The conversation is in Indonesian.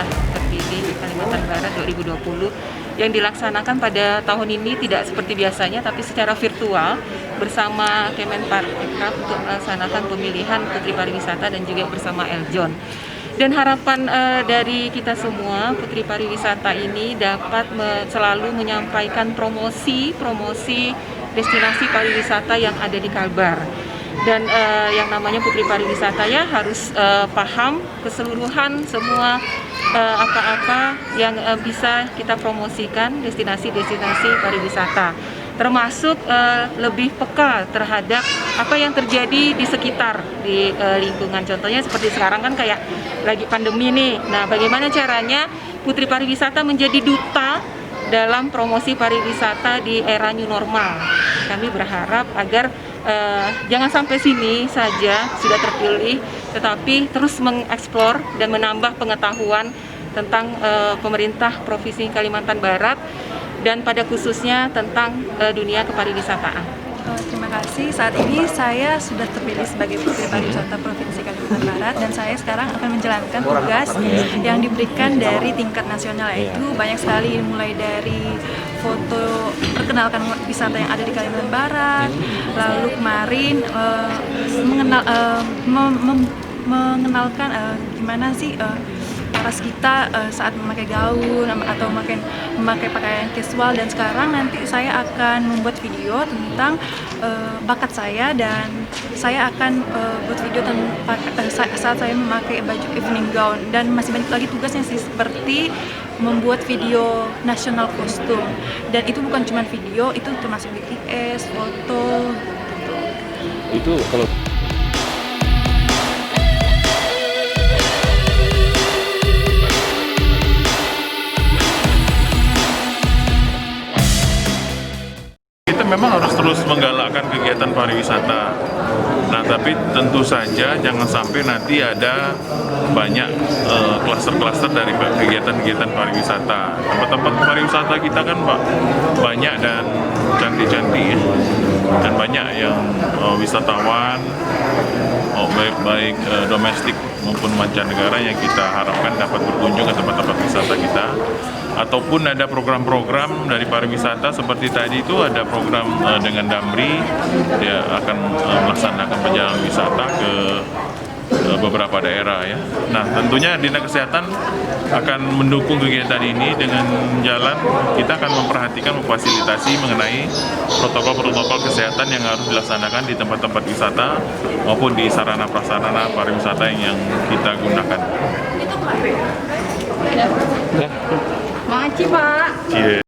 sudah terpilih Kalimantan Barat 2020 yang dilaksanakan pada tahun ini tidak seperti biasanya tapi secara virtual bersama Kemenparekraf untuk melaksanakan pemilihan Putri Pariwisata dan juga bersama Eljon. Dan harapan dari kita semua, Putri Pariwisata ini dapat selalu menyampaikan promosi destinasi pariwisata yang ada di Kalbar. Dan yang namanya Putri Pariwisata ya harus paham keseluruhan semua apa-apa yang bisa kita promosikan destinasi-destinasi pariwisata. Termasuk lebih peka terhadap apa yang terjadi di sekitar, di lingkungan. Contohnya seperti sekarang kan kayak lagi pandemi nih. Nah, bagaimana caranya Putri Pariwisata menjadi duta dalam promosi pariwisata di era new normal. Kami berharap agar jangan sampai sini saja sudah terpilih, tetapi terus mengeksplor dan menambah pengetahuan tentang pemerintah Provinsi Kalimantan Barat dan pada khususnya tentang dunia kepariwisataan. Terima kasih. Saat ini saya sudah terpilih sebagai Putri Pariwisata Provinsi Kalimantan Barat dan saya sekarang akan menjalankan tugas yang diberikan dari tingkat nasional, yaitu banyak sekali mulai dari foto perkenalkan wisata yang ada di Kalimantan Barat, lalu kemarin mengenalkan gimana sih paras kita saat memakai gaun atau memakai pakaian casual, dan sekarang nanti saya akan membuat video tentang bakat saya dan saya akan buat video saat saya memakai baju evening gown, dan masih banyak lagi tugasnya sih seperti membuat video nasional kostum, dan itu bukan cuma video, itu termasuk BTS, foto gitu. Itu kalau memang harus terus menggalakkan kegiatan pariwisata. Nah, tapi tentu saja jangan sampai nanti ada banyak klaster-klaster dari kegiatan-kegiatan pariwisata. Tempat-tempat pariwisata kita kan banyak dan cantik-cantik ya. Dan banyak yang wisatawan baik domestik maupun mancanegara yang kita harapkan dapat berkunjung ke tempat-tempat wisata kita. Ataupun ada program-program dari pariwisata seperti tadi itu ada program dengan Damri, dia akan melaksanakan perjalanan wisata ke beberapa daerah ya. Nah, tentunya Dinas Kesehatan akan mendukung kegiatan ini dengan jalan kita akan memfasilitasi mengenai protokol-protokol kesehatan yang harus dilaksanakan di tempat-tempat wisata maupun di sarana-prasarana pariwisata yang kita gunakan. Makasih Pak.